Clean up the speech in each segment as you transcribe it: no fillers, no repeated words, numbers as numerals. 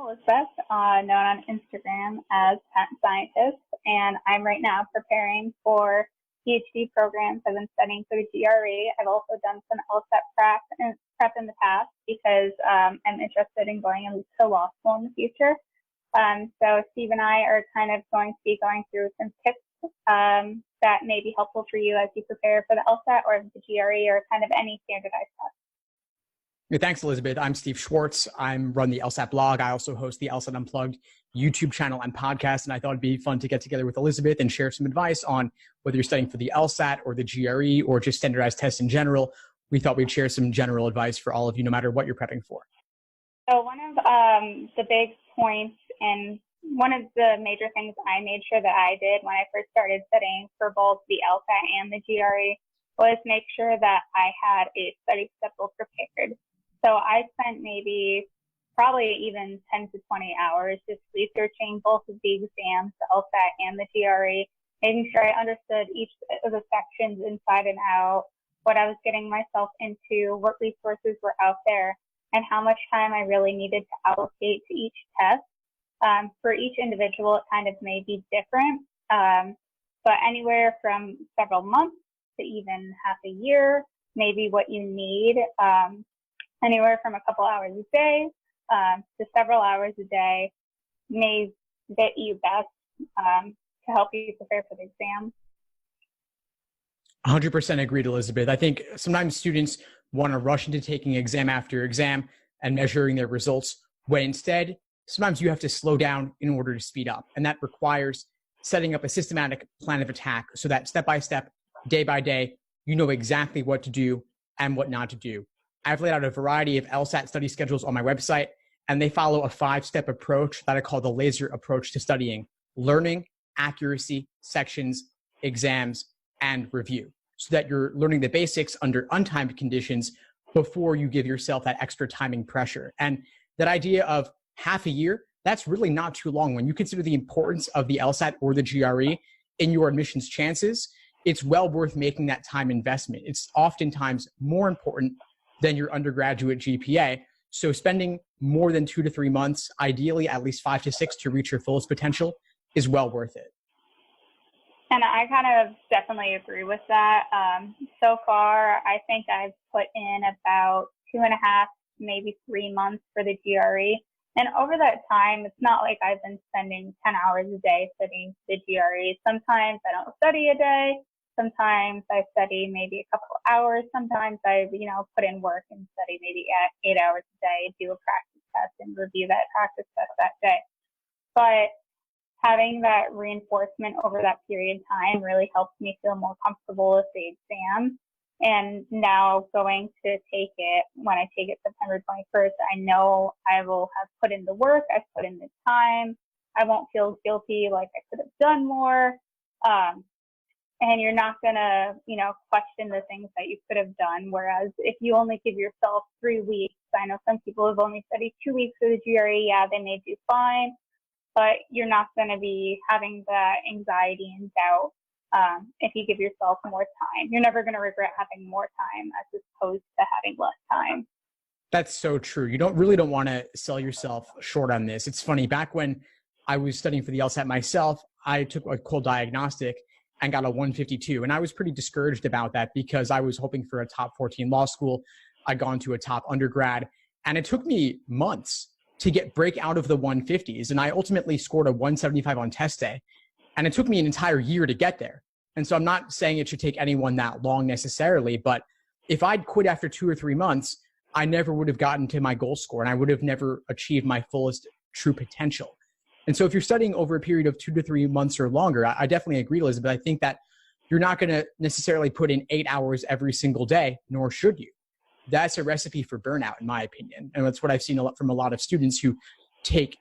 Elizabeth, known on Instagram as Patent Scientist, and I'm right now preparing for PhD programs. I've been studying for the GRE. I've also done some LSAT prep in the past because I'm interested in going into law school in the future. So Steve and I are kind of going to be going through some tips that may be helpful for you as you prepare for the LSAT or the GRE or kind of any standardized test. Thanks, Elizabeth. I'm Steve Schwartz. I run the LSAT blog. I also host the LSAT Unplugged YouTube channel and podcast. And I thought it'd be fun to get together with Elizabeth and share some advice on whether you're studying for the LSAT or the GRE or just standardized tests in general. We thought we'd share some general advice for all of you, no matter what you're prepping for. So one of the big points and one of the major things I made sure that I did when I first started studying for both the LSAT and the GRE was make sure that I had a study schedule prepared. So I spent probably even 10 to 20 hours just researching both of the exams, the LSAT and the GRE, making sure I understood each of the sections inside and out, what I was getting myself into, what resources were out there, and how much time I really needed to allocate to each test. For each individual, it kind of may be different, but anywhere from several months to even half a year, maybe what you need. Anywhere from a couple hours a day to several hours a day may fit you best to help you prepare for the exam. 100% agreed, Elizabeth. I think sometimes students want to rush into taking exam after exam and measuring their results, when instead, sometimes you have to slow down in order to speed up. And that requires setting up a systematic plan of attack so that step by step, day by day, you know exactly what to do and what not to do. I've laid out a variety of LSAT study schedules on my website, and they follow a 5-step approach that I call the laser approach to studying: learning, accuracy, sections, exams, and review, so that you're learning the basics under untimed conditions before you give yourself that extra timing pressure. And that idea of half a year, that's really not too long. When you consider the importance of the LSAT or the GRE in your admissions chances, it's well worth making that time investment. It's oftentimes more important than your undergraduate GPA. So spending more than 2 to 3 months, ideally at least 5 to 6 to reach your fullest potential, is well worth it. And I kind of definitely agree with that. So far, I think I've put in about 2.5, maybe 3 months for the GRE. And over that time, it's not like I've been spending 10 hours a day studying the GRE. Sometimes I don't study a day. Sometimes I study maybe a couple of hours. Sometimes I, put in work and study maybe 8 hours a day, do a practice test and review that practice test that day. But having that reinforcement over that period of time really helps me feel more comfortable with the exam. And now going to take it, when I take it September 21st, I know I will have put in the work, I've put in the time, I won't feel guilty like I could have done more. And you're not going to, question the things that you could have done. Whereas if you only give yourself 3 weeks, I know some people have only studied 2 weeks for the GRE. Yeah, they may do fine, but you're not going to be having that anxiety and doubt if you give yourself more time. You're never going to regret having more time as opposed to having less time. That's so true. You don't want to sell yourself short on this. It's funny, back when I was studying for the LSAT myself, I took a cold diagnostic and got a 152. And I was pretty discouraged about that because I was hoping for a top 14 law school. I'd gone to a top undergrad, and it took me months to break out of the 150s. And I ultimately scored a 175 on test day. And it took me an entire year to get there. And so I'm not saying it should take anyone that long necessarily, but if I'd quit after 2 or 3 months, I never would have gotten to my goal score, and I would have never achieved my fullest true potential. And so if you're studying over a period of 2 to 3 months or longer, I definitely agree, Elizabeth. I think that you're not going to necessarily put in 8 hours every single day, nor should you. That's a recipe for burnout, in my opinion. And that's what I've seen from a lot of students who take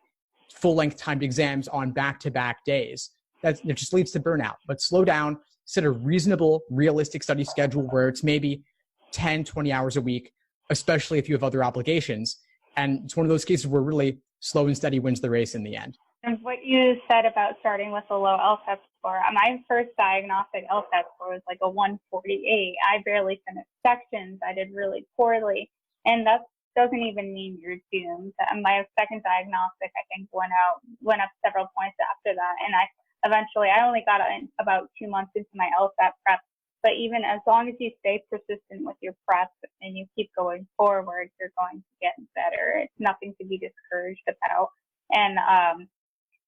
full-length timed exams on back-to-back days. It just leads to burnout. But slow down, set a reasonable, realistic study schedule where it's maybe 10, 20 hours a week, especially if you have other obligations. And it's one of those cases where really slow and steady wins the race in the end. And what you said about starting with a low LSAT score, my first diagnostic LSAT score was like a 148. I barely finished sections. I did really poorly. And that's doesn't even mean you're doomed. My second diagnostic, I think, went up several points after that. And I only got in about 2 months into my LSAT prep. But even as long as you stay persistent with your prep and you keep going forward, you're going to get better. It's nothing to be discouraged about. And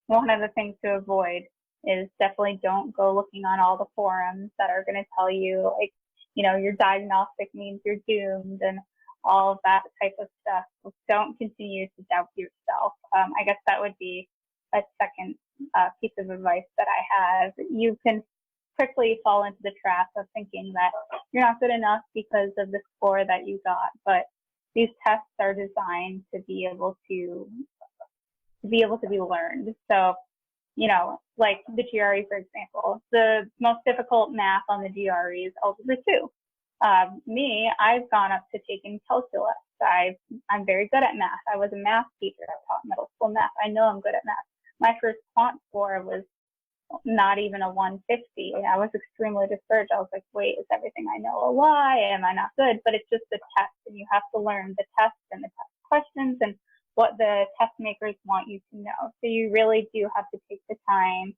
one of the things to avoid is definitely don't go looking on all the forums that are going to tell you, like, your diagnostic means you're doomed and all of that type of stuff. Don't continue to doubt yourself. I guess that would be a second piece of advice that I have. You can quickly fall into the trap of thinking that you're not good enough because of the score that you got, but these tests are designed to be able to be learned. So, like the GRE, for example, the most difficult math on the GRE is Algebra 2. I've gone up to taking calculus. I'm very good at math. I was a math teacher. I taught middle school math. I know I'm good at math. My first quant score was not even a 150. I was extremely discouraged. I was like, wait, is everything I know a lie? Am I not good? But it's just the test, and you have to learn the test and the test questions and what the test makers want you to know. So you really do have to take the time,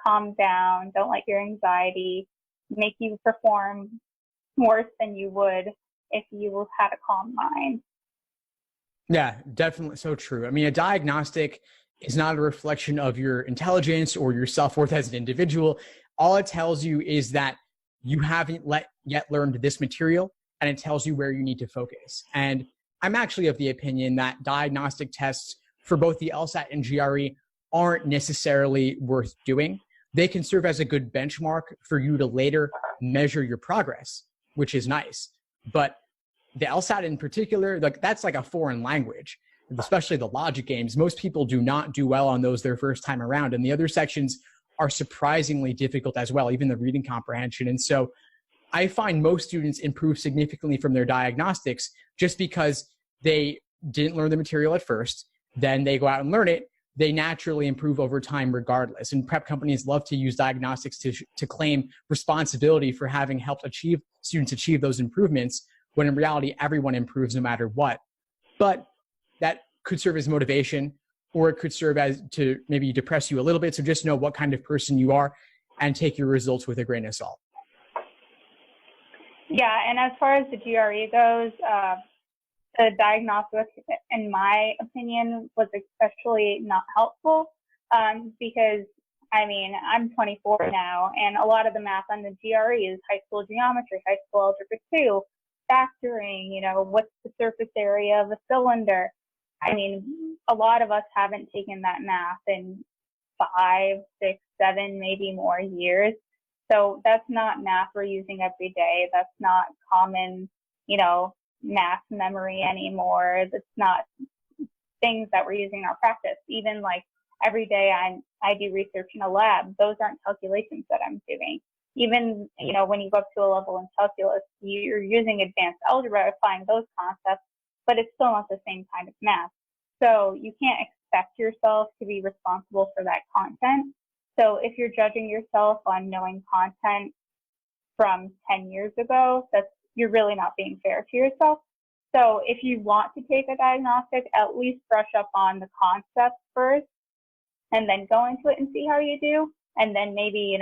calm down, don't let your anxiety make you perform worse than you would if you had a calm mind. Yeah, definitely so true. I mean, a diagnostic is not a reflection of your intelligence or your self-worth as an individual. All it tells you is that you haven't yet learned this material, and it tells you where you need to focus. And I'm actually of the opinion that diagnostic tests for both the LSAT and GRE aren't necessarily worth doing. They can serve as a good benchmark for you to later measure your progress, which is nice. But the LSAT in particular, that's like a foreign language, especially the logic games. Most people do not do well on those their first time around. And the other sections are surprisingly difficult as well, even the reading comprehension. And so I find most students improve significantly from their diagnostics just because they didn't learn the material at first, then they go out and learn it. They naturally improve over time regardless. And prep companies love to use diagnostics to claim responsibility for having helped students achieve those improvements, when in reality, everyone improves no matter what. But that could serve as motivation, or it could serve as to maybe depress you a little bit. So just know what kind of person you are and take your results with a grain of salt. Yeah, and as far as the GRE goes, the diagnostic, in my opinion, was especially not helpful because, I'm 24 now, and a lot of the math on the GRE is high school geometry, high school algebra 2, factoring, what's the surface area of a cylinder. A lot of us haven't taken that math in 5, 6, 7, maybe more years. So that's not math we're using every day. That's not common, math memory anymore. That's not things that we're using in our practice. Even like every day I do research in a lab, those aren't calculations that I'm doing. Even, when you go up to a level in calculus, you're using advanced algebra, applying those concepts, but it's still not the same kind of math. So you can't expect yourself to be responsible for that content. So if you're judging yourself on knowing content from 10 years ago, you're really not being fair to yourself. So if you want to take a diagnostic, at least brush up on the concepts first and then go into it and see how you do. And then maybe,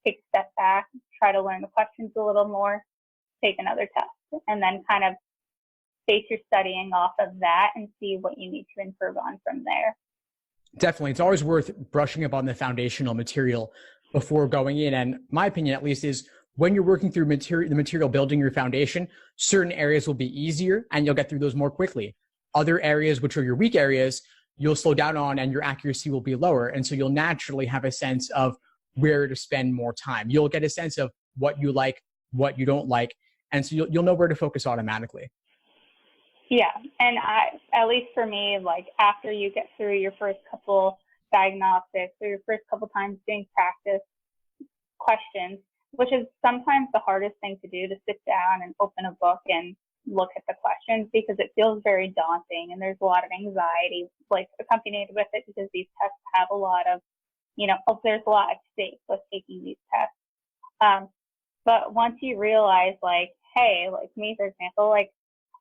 take a step back, try to learn the questions a little more, take another test, and then kind of base your studying off of that and see what you need to improve on from there. Definitely. It's always worth brushing up on the foundational material before going in. And my opinion, at least, is when you're working through the material building your foundation, certain areas will be easier and you'll get through those more quickly. Other areas, which are your weak areas, you'll slow down on and your accuracy will be lower. And so you'll naturally have a sense of where to spend more time. You'll get a sense of what you like, what you don't like. And so you'll know where to focus automatically. Yeah. And at least for me, like after you get through your first couple diagnostics or your first couple times doing practice questions, which is sometimes the hardest thing to do, to sit down and open a book and look at the questions, because it feels very daunting and there's a lot of anxiety like accompanied with it, because these tests have a lot of, there's a lot at stake with taking these tests. But once you realize, like, hey, like me, for example, like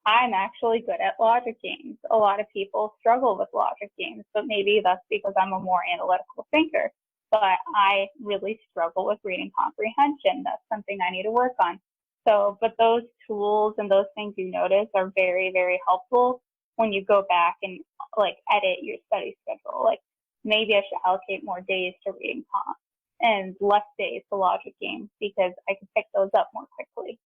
I'm actually good at logic games. A lot of people struggle with logic games, but maybe that's because I'm a more analytical thinker. But I really struggle with reading comprehension. That's something I need to work on. So, but those tools and those things you notice are very, very helpful when you go back and like edit your study schedule. Like maybe I should allocate more days to reading comp and less days to logic games because I can pick those up more quickly.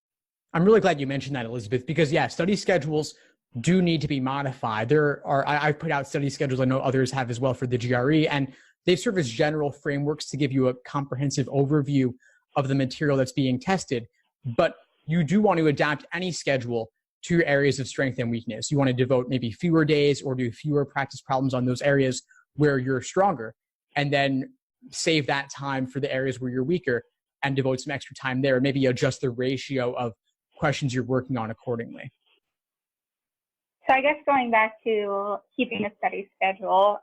I'm really glad you mentioned that, Elizabeth, because yeah, study schedules do need to be modified. I've put out study schedules. I know others have as well for the GRE, and they serve as general frameworks to give you a comprehensive overview of the material that's being tested. But you do want to adapt any schedule to your areas of strength and weakness. You want to devote maybe fewer days or do fewer practice problems on those areas where you're stronger, and then save that time for the areas where you're weaker and devote some extra time there. Maybe adjust the ratio of questions you're working on accordingly. So I guess going back to keeping a study schedule,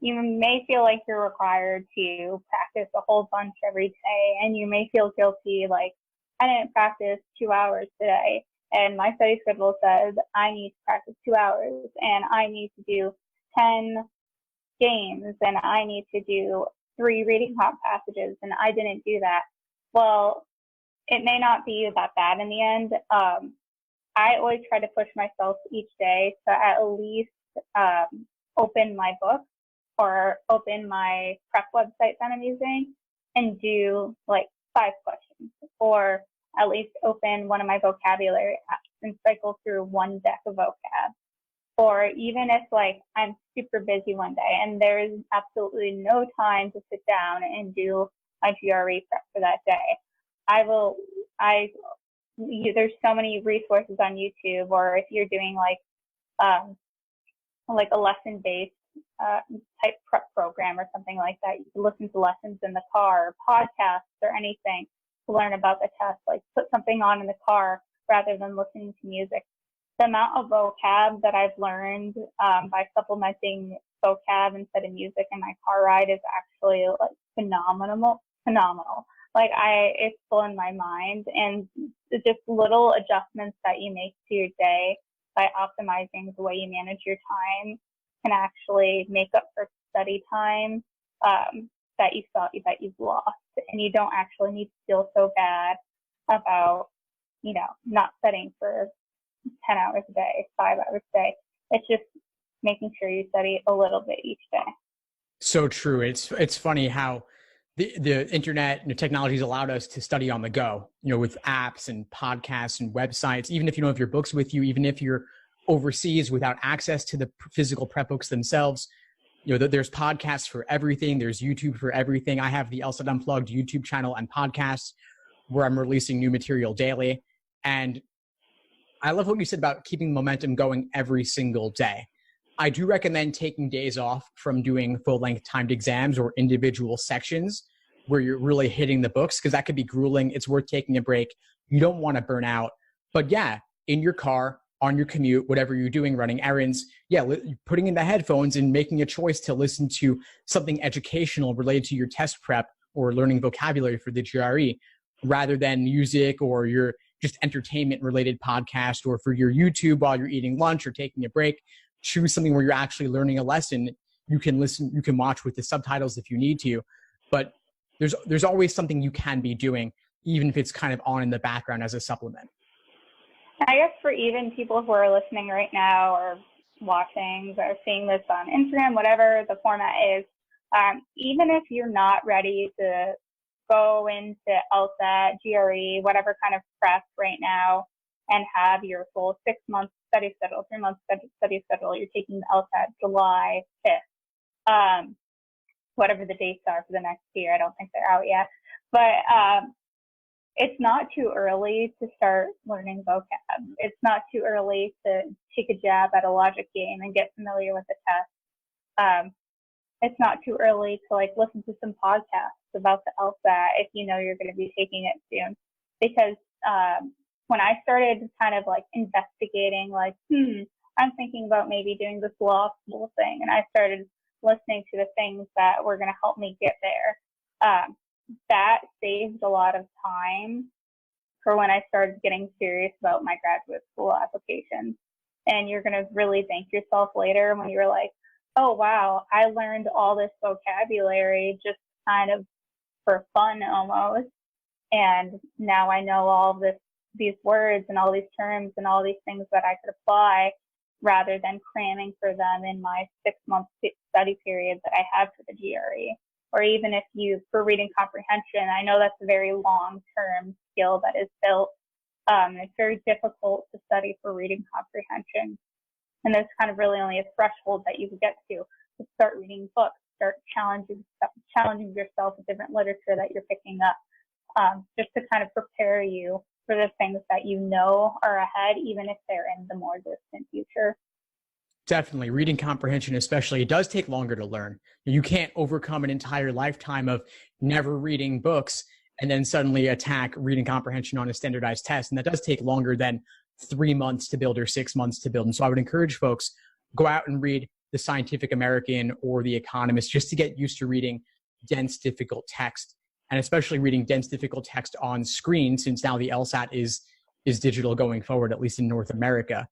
you may feel like you're required to practice a whole bunch every day, and you may feel guilty, like, I didn't practice 2 hours today, and my study schedule says I need to practice 2 hours, and I need to do 10 games, and I need to do 3 reading comp passages, and I didn't do that. Well, it may not be that bad in the end. I always try to push myself each day to at least open my book or open my prep website that I'm using and do like 5 questions, or at least open one of my vocabulary apps and cycle through one deck of vocab. Or even if like I'm super busy one day and there is absolutely no time to sit down and do my GRE prep for that day, there's so many resources on YouTube, or if you're doing like a lesson-based type prep program or something like that, you can listen to lessons in the car, or podcasts, or anything to learn about the test. Like put something on in the car rather than listening to music. The amount of vocab that I've learned by supplementing vocab instead of music in my car ride is actually like phenomenal. Like it's blown my mind, and just little adjustments that you make to your day by optimizing the way you manage your time can actually make up for study time that you thought that you've lost, and you don't actually need to feel so bad about, not studying for 10 hours a day, 5 hours a day. It's just making sure you study a little bit each day. So true. It's funny how the internet and the technology has allowed us to study on the go, with apps and podcasts and websites. Even if you don't have your books with you, even if you're overseas without access to the physical prep books themselves, there's podcasts for everything. There's YouTube for everything. I have the LSAT Unplugged YouTube channel and podcasts where I'm releasing new material daily. And I love what you said about keeping momentum going every single day. I do recommend taking days off from doing full-length timed exams or individual sections where you're really hitting the books, because that could be grueling. It's worth taking a break. You don't want to burn out. But yeah, in your car, on your commute, whatever you're doing, running errands, putting in the headphones and making a choice to listen to something educational related to your test prep or learning vocabulary for the GRE, rather than music or your just entertainment-related podcast, or for your YouTube while you're eating lunch or taking a break. Choose something where you're actually learning a lesson. You can listen, you can watch with the subtitles if you need to, but there's always something you can be doing, even if it's kind of on in the background as a supplement. I guess for even people who are listening right now or watching or seeing this on Instagram, whatever the format is, even if you're not ready to go into LSAT, GRE, whatever kind of prep right now, and have your full 6 month study schedule, 3 month study schedule. You're taking the LSAT July 5th, whatever the dates are for the next year. I don't think they're out yet, but it's not too early to start learning vocab. It's not too early to take a jab at a logic game and get familiar with the test. It's not too early to listen to some podcasts about the LSAT if you know you're going to be taking it soon, because when I started kind of investigating, I'm thinking about maybe doing this law school thing, and I started listening to the things that were going to help me get there. That saved a lot of time for when I started getting serious about my graduate school applications. And you're going to really thank yourself later when you're like, oh, wow, I learned all this vocabulary just kind of for fun almost. And now I know all of these words and all these terms and all these things that I could apply rather than cramming for them in my 6-month study period that I had for the GRE. Or even if for reading comprehension, I know that's a very long-term skill that is built. It's very difficult to study for reading comprehension. And there's kind of really only a threshold that you can get to start reading books, start challenging yourself with different literature that you're picking up, just to kind of prepare you for the things that you know are ahead, even if they're in the more distant future. Definitely. Reading comprehension especially, it does take longer to learn. You can't overcome an entire lifetime of never reading books and then suddenly attack reading comprehension on a standardized test. And that does take longer than 3 months to build or 6 months to build. And so I would encourage folks, go out and read the Scientific American or the Economist just to get used to reading dense, difficult text, and especially reading dense, difficult text on screen, since now the LSAT is digital going forward, at least in North America.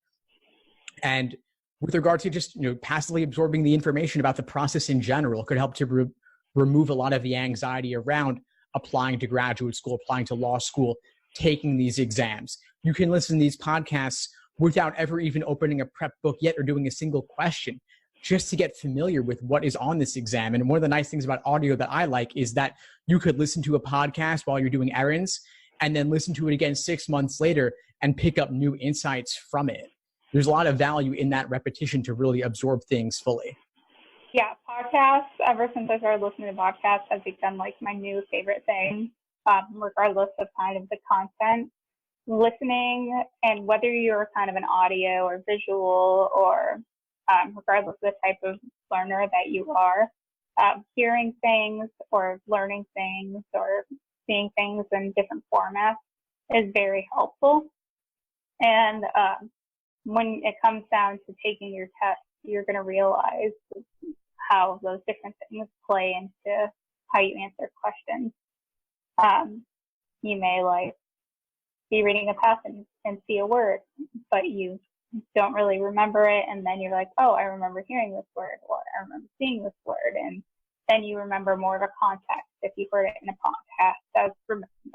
And with regard to just passively absorbing the information about the process in general, could help to remove a lot of the anxiety around applying to graduate school, applying to law school, taking these exams. You can listen to these podcasts without ever even opening a prep book yet or doing a single question, just to get familiar with what is on this exam. And one of the nice things about audio that I like is that you could listen to a podcast while you're doing errands and then listen to it again 6 months later and pick up new insights from it. There's a lot of value in that repetition to really absorb things fully. Yeah, podcasts, ever since I started listening to podcasts, have become like my new favorite thing, regardless of kind of the content. Listening, and whether you're kind of an audio or visual or regardless of the type of learner that you are, hearing things or learning things or seeing things in different formats is very helpful. And when it comes down to taking your test, you're going to realize how those different things play into how you answer questions. You may be reading a passage and see a word, but you don't really remember it, and then you're like, oh, I remember hearing this word, or I remember seeing this word, and then you remember more of a context if you heard it in a podcast, as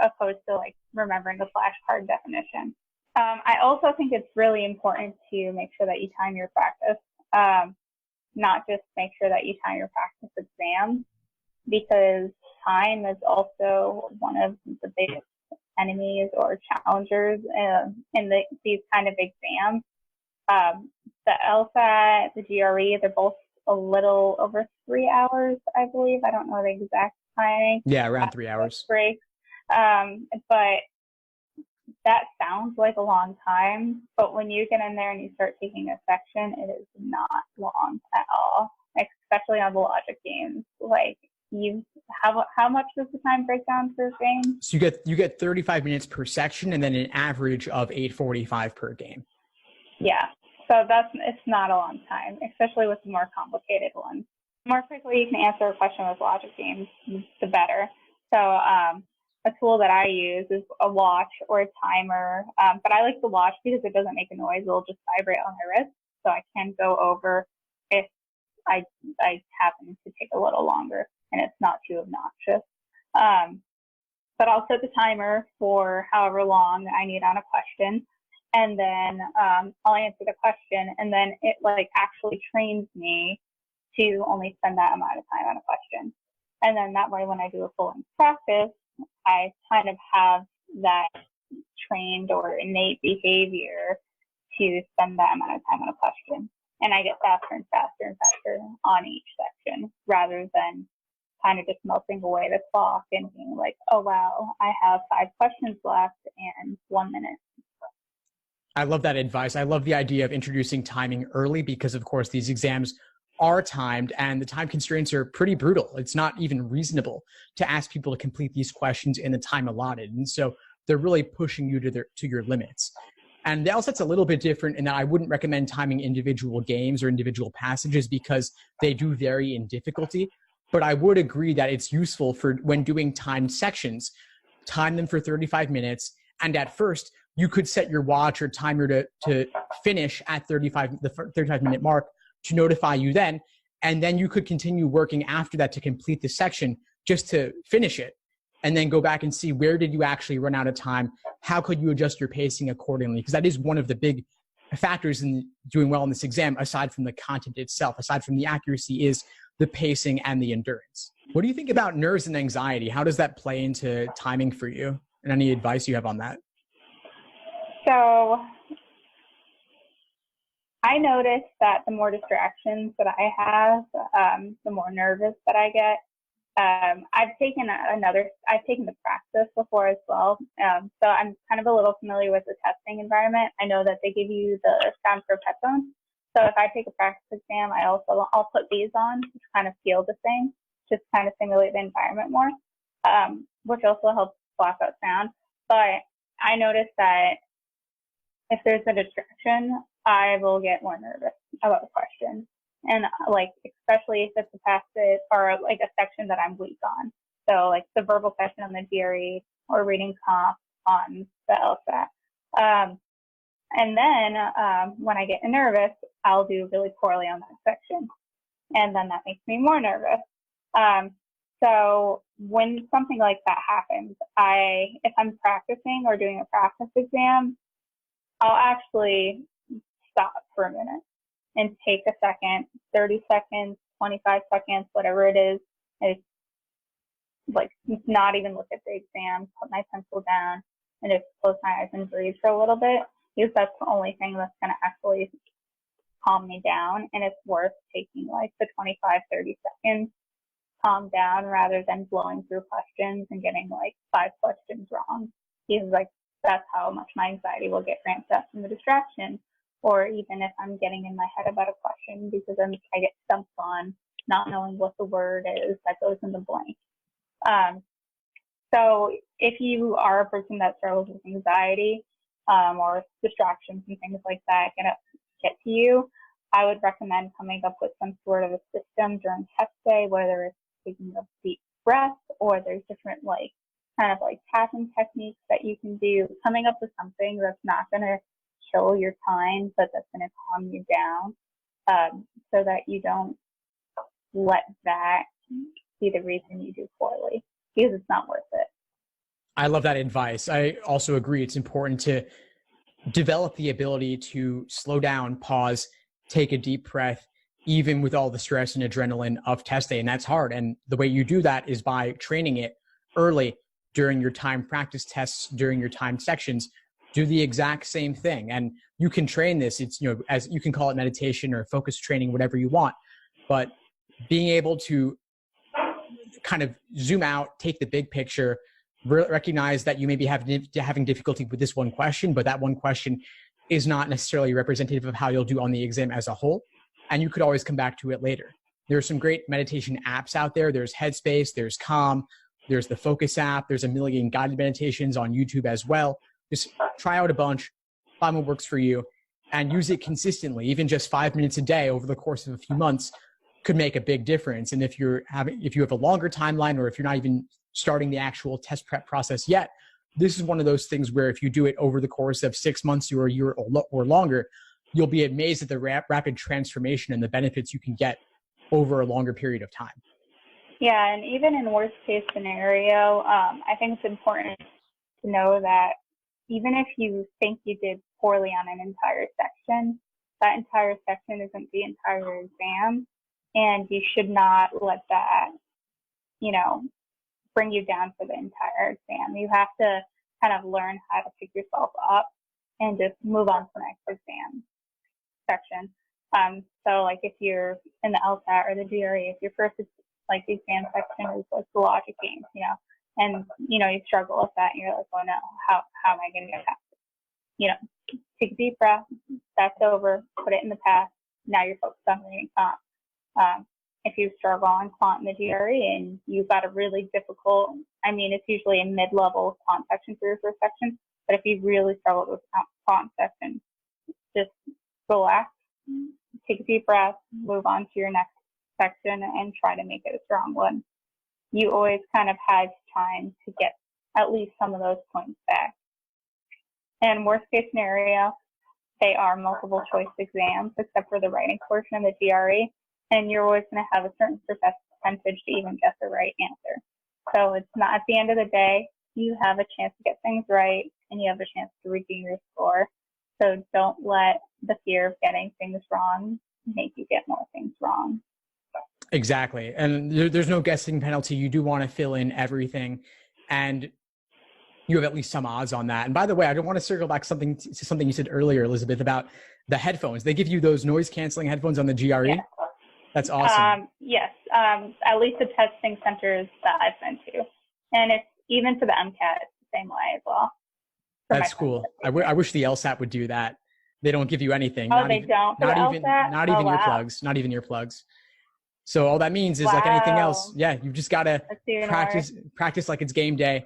opposed to remembering the flashcard definition. I also think it's really important to make sure that you time your practice, not just make sure that you time your practice exams, because time is also one of the biggest enemies or challengers in these kind of exams. The LSAT, the GRE, they're both a little over 3 hours, I believe. I don't know the exact timing. Yeah, around 3 hours. Breaks. But that sounds like a long time. But when you get in there and you start taking a section, it is not long at all, especially on the logic games. How much does the time break down per game? So you get 35 minutes per section and then an average of 8:45 per game. Yeah. So it's not a long time, especially with the more complicated ones. The more quickly you can answer a question with logic games, the better. So a tool that I use is a watch or a timer. But I like the watch because it doesn't make a noise. It'll just vibrate on my wrist. So I can go over if I happen to take a little longer and it's not too obnoxious. But I'll set the timer for however long I need on a question. And then I'll answer the question, and then it actually trains me to only spend that amount of time on a question. And then that way, when I do a full-length practice, I kind of have that trained or innate behavior to spend that amount of time on a question. And I get faster and faster and faster on each section, rather than kind of just melting away the clock and being like, oh, wow, I have 5 questions left and 1 minute. I love that advice. I love the idea of introducing timing early because, of course, these exams are timed and the time constraints are pretty brutal. It's not even reasonable to ask people to complete these questions in the time allotted. And so they're really pushing you to your limits. And the LSAT's a little bit different in that I wouldn't recommend timing individual games or individual passages because they do vary in difficulty. But I would agree that it's useful for when doing timed sections, time them for 35 minutes And at first, you could set your watch or timer to finish at the 35-minute mark to notify you then. And then you could continue working after that to complete the section just to finish it. And then go back and see where did you actually run out of time? How could you adjust your pacing accordingly? Because that is one of the big factors in doing well in this exam, aside from the content itself, aside from the accuracy, is the pacing and the endurance. What do you think about nerves and anxiety? How does that play into timing for you? And any advice you have on that? So I noticed that the more distractions that I have, the more nervous that I get. I've taken the practice before as well. So I'm kind of a little familiar with the testing environment. I know that they give you the soundproof headphones. So if I take a practice exam, I'll put these on to kind of feel the thing, just kind of simulate the environment more, which also helps block out sound. But I noticed that if there's a distraction, I will get more nervous about the question. And like, especially if it's a passage or like a section that I'm weak on. So like the verbal section on the GRE or reading comp on the LSAT. And then when I get nervous, I'll do really poorly on that section. And then that makes me more nervous. So when something like that happens, if I'm practicing or doing a practice exam, I'll actually stop for a minute and take a second, 30 seconds, 25 seconds, whatever it is. It's like not even look at the exam, put my pencil down, and just close my eyes and breathe for a little bit, because that's the only thing that's going to actually calm me down. And it's worth taking like the 25, 30 seconds, calm down, rather than blowing through questions and getting like 5 questions wrong. Because like that's how much my anxiety will get ramped up from the distraction. Or even if I'm getting in my head about a question because I get stumped on not knowing what the word is that goes in the blank. So if you are a person that struggles with anxiety or distractions and things like that get to you, I would recommend coming up with some sort of a system during test day, whether it's taking a deep breath or there's different like kind of like tapping techniques that you can do, coming up with something that's not going to kill your time, but that's going to calm you down, so that you don't let that be the reason you do poorly, because it's not worth it. I love that advice. I also agree. It's important to develop the ability to slow down, pause, take a deep breath, even with all the stress and adrenaline of test day. And that's hard. And the way you do that is by training it early during your time practice tests, during your time sections. Do the exact same thing. And you can train this. It's, as you can call it meditation or focus training, whatever you want, but being able to kind of zoom out, take the big picture, recognize that you may be having difficulty with this one question, but that one question is not necessarily representative of how you'll do on the exam as a whole. And you could always come back to it later. There are some great meditation apps out there. There's Headspace, there's Calm, there's the Focus app, there's a million guided meditations on YouTube as well. Just try out a bunch, find what works for you, and use it consistently. Even just 5 minutes a day over the course of a few months could make a big difference. And if you have a longer timeline, or if you're not even starting the actual test prep process yet, this is one of those things where if you do it over the course of 6 months or a year or longer, you'll be amazed at the rapid transformation and the benefits you can get over a longer period of time. Yeah, and even in worst case scenario, I think it's important to know that even if you think you did poorly on an entire section, that entire section isn't the entire exam, and you should not let that, bring you down for the entire exam. You have to kind of learn how to pick yourself up and just move on to the next exam section. So like if you're in the LSAT or the GRE, if your first like the exam section is like the logic games, and you struggle with that, and you're like, oh no, how am I going to get past it? Take a deep breath. That's over. Put it in the past. Now you're focused on reading comp. If you struggle on quant in the GRE and you've got a really difficult, it's usually a mid-level quant section for your first section, but if you really struggled with quant section, just relax, take a deep breath, move on to your next section, and try to make it a strong one. You always kind of have time to get at least some of those points back. And worst case scenario, they are multiple choice exams, except for the writing portion of the GRE. And you're always going to have a certain percentage to even get the right answer. So it's not, at the end of the day, you have a chance to get things right and you have a chance to redeem your score. So don't let the fear of getting things wrong make you get more things wrong. Exactly. And there's no guessing penalty. You do want to fill in everything, and you have at least some odds on that. And by the way, I don't want to circle back to something you said earlier, Elizabeth, about the headphones. They give you those noise canceling headphones on the GRE. Yes. That's awesome. Yes. At least the testing centers that I've been to. And it's even for the MCAT, it's the same way as well. That's cool. I wish the LSAT would do that. They don't give you anything. Oh, they don't? Not even earplugs. Not even earplugs. So all that means is like anything else. Yeah, you've just got to practice like it's game day.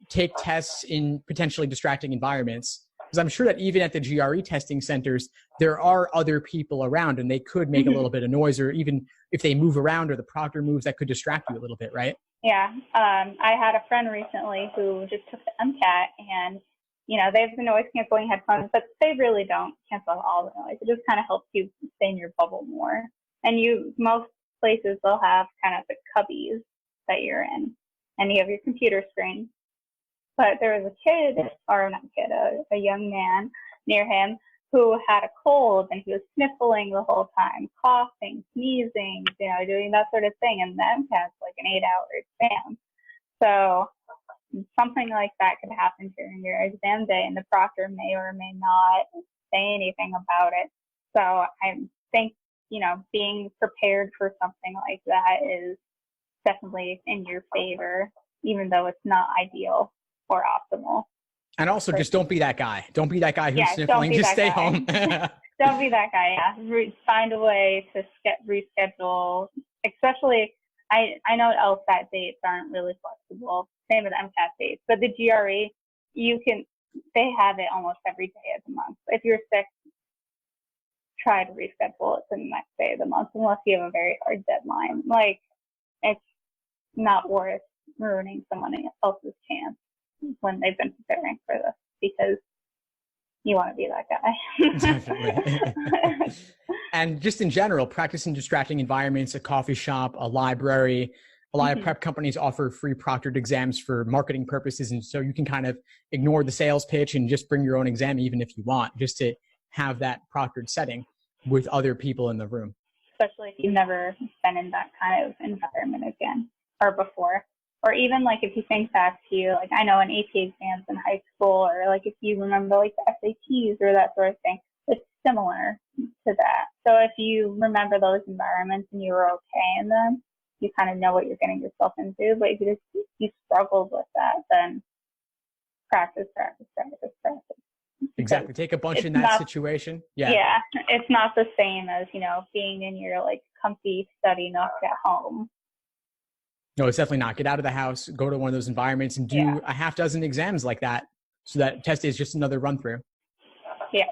Take tests in potentially distracting environments. Because I'm sure that even at the GRE testing centers, there are other people around and they could make a little bit of noise, or even if they move around or the proctor moves, that could distract you a little bit, right? Yeah. I had a friend recently who just took the MCAT, and they have the noise canceling headphones, but they really don't cancel all the noise. It just kind of helps you stay in your bubble more. And most places they'll have kind of the cubbies that you're in, and you have your computer screen. But there was a young man near him who had a cold, and he was sniffling the whole time, coughing, sneezing, doing that sort of thing. And the MCAT's like an 8-hour exam. So something like that could happen during your exam day, and the proctor may or may not say anything about it. So I think, being prepared for something like that is definitely in your favor, even though it's not ideal or optimal. And also, just don't be that guy. Don't be that guy who's sniffling. Just stay home. Don't be that guy, yeah. Find a way to reschedule, especially, I know LSAT dates aren't really flexible. Same with MCAT dates. But the GRE, they have it almost every day of the month. If you're sick, try to reschedule it to the next day of the month, unless you have a very hard deadline. Like, it's not worth ruining someone else's chance when they've been preparing for this, because you want to be that guy. Definitely. And just in general, practice in distracting environments, a coffee shop, a library. A lot of prep companies offer free proctored exams for marketing purposes. And so you can kind of ignore the sales pitch and just bring your own exam, even if you want, just to have that proctored setting with other people in the room. Especially if you've never been in that kind of environment again or before. Or even like if you think back to, like, I know in AP exams in high school, or like if you remember like the SATs or that sort of thing, it's similar to that. So if you remember those environments and you were okay in them, you kind of know what you're getting yourself into. But if you struggled with that, then practice. Exactly. Take a bunch in that situation. Yeah. Yeah. It's not the same as, being in your like comfy study nook at home. No, it's definitely not. Get out of the house, go to one of those environments and do a half dozen exams like that. So that test is just another run through. Yeah.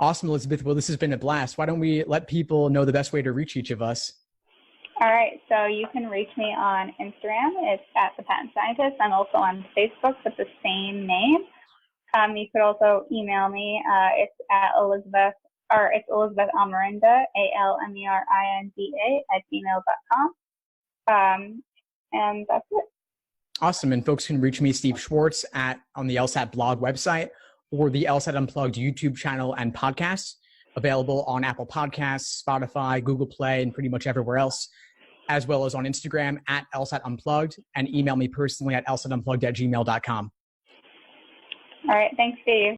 Awesome, Elizabeth. Well, this has been a blast. Why don't we let people know the best way to reach each of us? All right. So you can reach me on Instagram. It's at The Patent Scientist. I'm also on Facebook with the same name. You could also email me. It's at Elizabeth Almerinda, ALMERINDA @gmail.com. And that's it. Awesome. And folks can reach me, Steve Schwartz, on the LSAT blog website, or the LSAT Unplugged YouTube channel and podcast, available on Apple Podcasts, Spotify, Google Play, and pretty much everywhere else, as well as on Instagram at LSAT Unplugged, and email me personally at lsatunplugged@gmail.com. All right. Thanks, Steve.